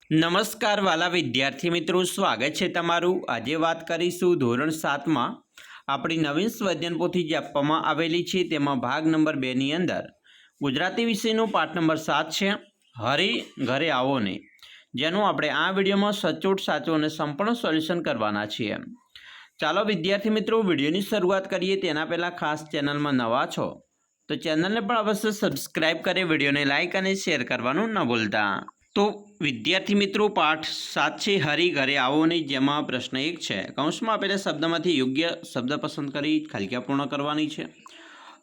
નમસ્કાર વાલા વિદ્યાર્થી મિત્રો, સ્વાગત છે તમારું। આજે વાત કરીશું ધોરણ 7માં આપણી નવીન સ્વાધ્યાયન પોથી જે આપવામાં આવેલી છે તેમાં ભાગ નંબર 2ની અંદર ગુજરાતી વિષયનો પાઠ નંબર 7 છે હરી ઘરે આવો ને, જેનું આપણે આ વિડીયોમાં સચોટ સાચું અને સંપૂર્ણ સોલ્યુશન કરવાના છીએ। ચાલો વિદ્યાર્થી મિત્રો, વિડીયોની શરૂઆત કરીએ તેના પહેલાં ખાસ ચેનલમાં નવા છો તો ચેનલને પણ અવશ્ય સબસ્ક્રાઈબ કરી વિડીયોને લાઇક અને શેર કરવાનું ન ભૂલતા। તો વિદ્યાર્થી મિત્રો, પાઠ 7 છે હરી ઘરે આવો નહીં, જેમાં પ્રશ્ન 1 છે કૌંસમાં આપેલા શબ્દમાંથી યોગ્ય શબ્દ પસંદ કરી ખાલી પૂર્ણ કરવાની છે।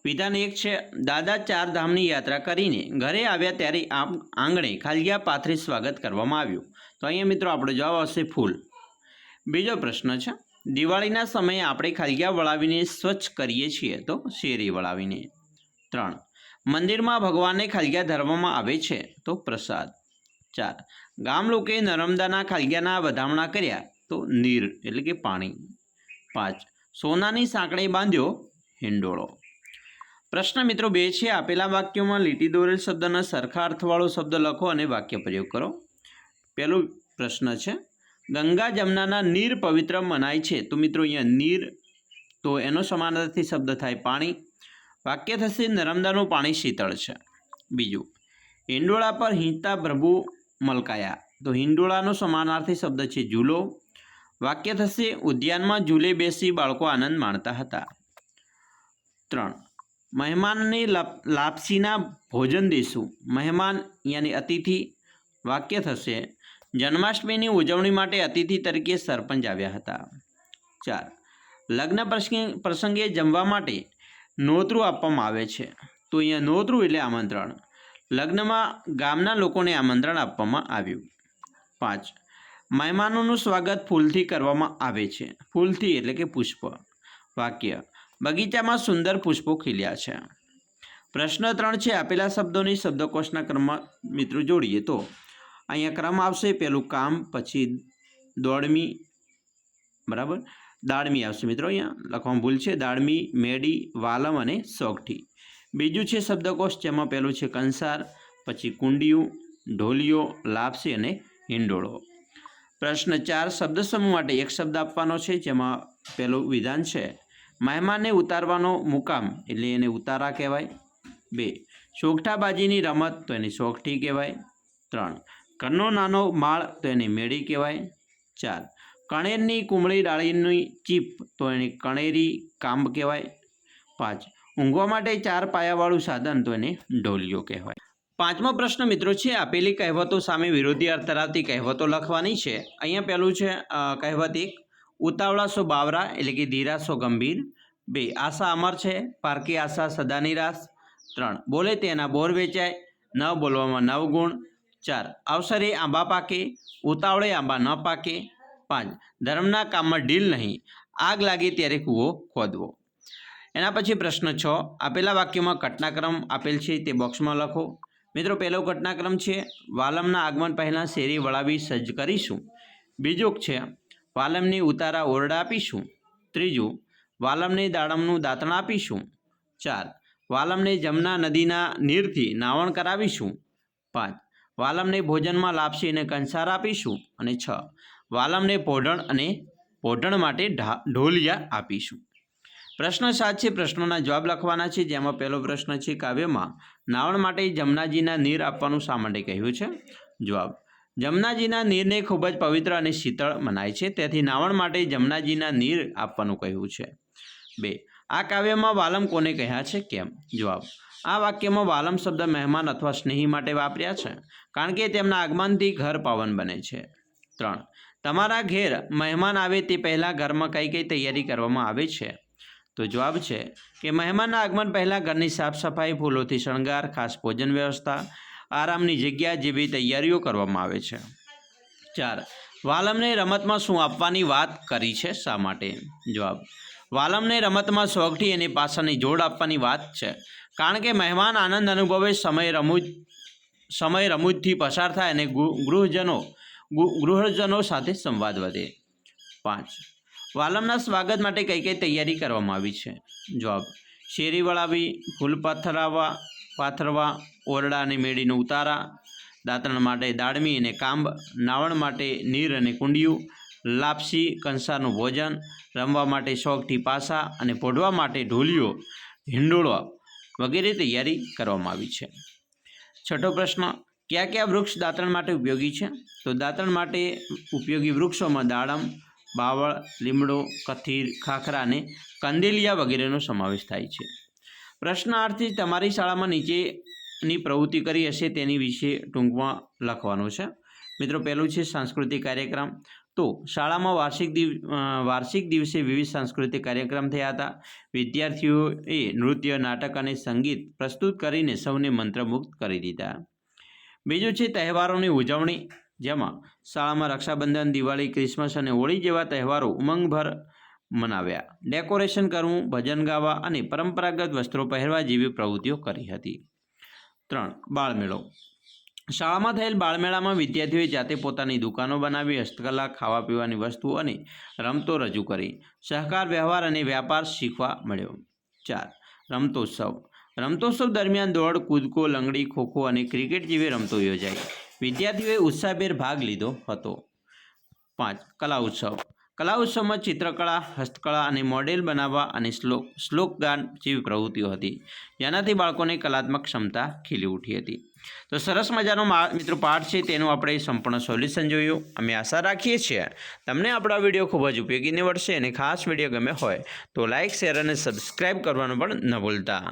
વિધાન 1 છે દાદા 4 ધામની યાત્રા કરીને ઘરે આવ્યા ત્યારે આંગણે ખાલી પાથરી સ્વાગત કરવામાં આવ્યું। તો અહીંયા મિત્રો આપણો જવાબ આવશે ફૂલ। બીજો પ્રશ્ન છે દિવાળીના સમયે આપણે ખાલિયા વળાવીને સ્વચ્છ કરીએ છીએ, તો શેરી વળાવીને। 3 મંદિરમાં ભગવાનને ખાલિયા ધરવામાં આવે છે, તો પ્રસાદ। 4 ગામ લોકોએ નર્મદાના ખાલિયાના વધામણા કર્યા, તો નીર એટલે કે પાણી। 5 સોનાની સાંકળે બાંધ્યો હિંડોળો। પ્રશ્ન મિત્રો 2 છે આપેલા વાક્યોમાં લીટી દોરેલ શબ્દના સરખા અર્થવાળો શબ્દ લખો અને વાક્ય પ્રયોગ કરો। પહેલો પ્રશ્ન છે ગંગા જમનાના નીર પવિત્ર મનાય છે, તો મિત્રો અહીંયા નીર તો એનો સમાનાર્થી શબ્દ થાય પાણી। વાક્ય થશે નર્મદાનું પાણી શીતળ છે। બીજું હિંડોળા પર હીંચતા પ્રભુ મલકાયા, તો હિંડોળાનો સમાનાર્થી શબ્દ છે ઝૂલો। વાક્ય થશે ઉદ્યાનમાં ઝૂલે બેસી બાળકો આનંદ માણતા હતા। 3 મહેમાનને લાપસીના ભોજન દેશું, મહેમાન યાની અતિથિ। વાક્ય થશે જન્માષ્ટમીની ઉજવણી માટે અતિથિ તરીકે સરપંચ આવ્યા હતા। 4 લગ્ન પ્રસંગે જમવા માટે નોતરું આપવામાં આવે છે, તો અહીંયા નોતરું એટલે આમંત્રણ। લગ્નમાં ગામના લોકોને આમંત્રણ આપવામાં આવ્યું। 5 મહેમાનોનું સ્વાગત ફૂલથી કરવામાં આવે છે, ફૂલથી એટલે કે પુષ્પ। વાક્ય બગીચામાં સુંદર પુષ્પો ખીલ્યા છે। પ્રશ્ન 3 છે આપેલા શબ્દોની શબ્દકોશના ક્રમમાં મિત્રો જોડીએ, તો અહીંયા ક્રમ આવશે પહેલું કામ, પછી દોડમી, બરાબર, દાળમી આવશે મિત્રો, અહીંયા લખવામાં ભૂલ છે, દાળમી, મેડી, વાલમ અને સોગઠી। બીજું છે શબ્દકોશ, જેમાં પહેલું છે કંસાર, પછી કુંડિયું, ઢોલિયો, લાપસી અને હિંડોળો। પ્રશ્ન 4 શબ્દ સમૂહ માટે એક શબ્દ આપવાનો છે, જેમાં પહેલું વિધાન છે મહેમાનને ઉતારવાનો મુકામ એટલે એને ઉતારા કહેવાય। 2 સોગઠાબાજીની રમત, તો એને સોગઠી કહેવાય। 3 ઘરનો નાનો માળ, તો એને મેળી કહેવાય। 4 કણેરની કુમળી ડાળીની ચીપ, તો એને કણેરી કાંબ કહેવાય। 5 ઊંઘવા માટે 4 પાયાવાળું સાધન, તો એને ઢોલિયો કહેવાય। 5મો પ્રશ્ન મિત્રો છે આપેલી કહેવતો સામે વિરોધી અર્થ ધરાવતી કહેવતો લખવાની છે। અહીંયા પહેલું છે કહેવત 1 ઉતાવળા સો બાવરા એટલે કે ધીરા સો ગંભીર। 2 આશા અમર છે, પારકી આશા સદા નિરાશ। 3 બોલે તેના બોર વેચાય, ન બોલવામાં 9 ગુણ। 4 અવસરે આંબા પાકે, ઉતાવળે આંબા ન પાકે। 5 ધર્મના કામમાં ઢીલ નહીં, આગ લાગે ત્યારે કૂવો ખોદવો। એના પછી પ્રશ્ન 6 આપેલા વાક્યોમાં ઘટનાક્રમ આપેલ છે તે બોક્સમાં લખો। મિત્રો પહેલો ઘટનાક્રમ છે વાલમના આગમન પહેલાં શેરી વળાવી સજ્જ કરીશું। બીજું છે વાલમને ઉતારા ઓરડા આપીશું। ત્રીજું વાલમને દાડમનું દાંતણ આપીશું। 4 વાલમને જમના નદીના નીરથી નાવણ કરાવીશું। 5 વાલમને ભોજનમાં લાપસી અને કંસાર આપીશું। અને 6 વાલમને પોઢણ માટે ઢોલિયા આપીશું। પ્રશ્ન 7 છે પ્રશ્નોના જવાબ લખવાના છે, જેમાં પહેલો પ્રશ્ન છે કાવ્યમાં નાવણ માટે જમનાજીના નીર આપવાનું શા માટે કહ્યું છે? જવાબ જમનાજીના નીરને ખૂબ જ પવિત્ર અને શીતળ મનાય છે, તેથી નાવણ માટે જમનાજીના નીર આપવાનું કહ્યું છે। 2 આ કાવ્યમાં વાલમ કોને કહ્યા છે, કેમ? જવાબ આ વાક્યમાં વાલમ શબ્દ મહેમાન અથવા સ્નેહી માટે વાપર્યા છે, કારણ કે તેમના આગમનથી ઘર પાવન બને છે। 3 તમારા ઘેર મહેમાન આવે તે પહેલાં ઘરમાં કઈ કઈ તૈયારી કરવામાં આવે છે? તો જવાબ છે કે મહેમાનના આગમન પહેલાં ઘરની સાફ સફાઈ, ફૂલોથી શણગાર, ખાસ ભોજન વ્યવસ્થા, આરામની જગ્યા જેવી તૈયારીઓ કરવામાં આવે છે। 4 વાલમને રમતમાં શું આપવાની વાત કરી છે, શા માટે? જવાબ વાલમને રમતમાં સોગઠી અને પાસાની જોડ આપવાની વાત છે, કારણ કે મહેમાન આનંદ અનુભવે, સમય રમૂજથી પસાર થાય અને ગૃહજનો સાથે સંવાદ વધે। 5 વાલમના સ્વાગત માટે કઈ કઈ તૈયારી કરવામાં આવી છે? જવાબ શેરી વળાવી, ફૂલ પાથરવા, ઓરડા અને મેળીનો ઉતારા, દાંતણ માટે દાળમી અને કાંબ, નાવણ માટે નીર અને કુંડિયું, લાપસી કંસારનું ભોજન, રમવા માટે શોખથી પાસા અને પોઢવા માટે ઢોલિયો, હિંડોળો વગેરે તૈયારી કરવામાં આવી છે. છઠ્ઠો પ્રશ્ન, કયા કયા વૃક્ષ દાંતણ માટે ઉપયોગી છે? તો દાંતણ માટે ઉપયોગી વૃક્ષોમાં દાડમ, બાવળ, લીમડો, કથીર, ખાખરા અને કંદેલિયા વગેરેનો સમાવેશ થાય છે. પ્રશ્નાર્થી તમારી શાળામાં નીચેની પ્રવૃત્તિ કરી હશે તેની વિશે ટૂંકમાં લખવાનું છે. મિત્રો, પહેલું છે સાંસ્કૃતિક કાર્યક્રમ. તો શાળામાં વાર્ષિક દિવસે વિવિધ સાંસ્કૃતિક કાર્યક્રમ થયા હતા. વિદ્યાર્થીઓએ નૃત્ય, નાટક અને સંગીત પ્રસ્તુત કરીને સૌને મંત્રમુગ્ધ કરી દીધા. બીજું છે તહેવારોની ઉજવણી, જેમાં શાળામાં રક્ષાબંધન, દિવાળી, ક્રિસમસ અને હોળી જેવા તહેવારો ઉમંગભર મનાવ્યા. ડેકોરેશન કરવું, ભજન ગાવા અને પરંપરાગત વસ્ત્રો પહેરવા જેવી પ્રવૃત્તિઓ કરી હતી. 3. બાળમેળો. શાળામાં થયેલ બાળમેળામાં વિદ્યાર્થીઓએ જાતે પોતાની દુકાનો બનાવી, હસ્તકલા, ખાવા પીવાની વસ્તુઓ અને રમતો રજૂ કરી. સહકાર, વ્યવહાર અને વ્યાપાર શીખવા મળ્યો. 4. રમતોત્સવ. રમતોત્સવ દરમિયાન દોડ, કૂદકો, લંગડી, ખોખો અને ક્રિકેટ જેવી રમતો યોજાઈ. વિદ્યાર્થીઓએ ઉત્સાહભેર ભાગ લીધો હતો. 5. કલા ઉત્સવ. કલા ઉત્સવમાં ચિત્રકળા, હસ્તકળા અને મોડેલ બનાવવા અને શ્લોકગાન જેવી પ્રવૃત્તિઓ હતી, જેનાથી બાળકોની કલાત્મક ક્ષમતા ખીલી ઉઠી હતી. તો સરસ મજાનો મિત્રો પાઠ છે, તેનું આપણે સંપૂર્ણ સોલ્યુશન જોયું. અમે આશા રાખીએ છીએ તમને આપણો વિડીયો ખૂબ જ ઉપયોગી નીવડશે અને ખાસ વિડીયો ગમે હોય તો લાઇક, શેર અને સબસ્ક્રાઈબ કરવાનું પણ ન ભૂલતા.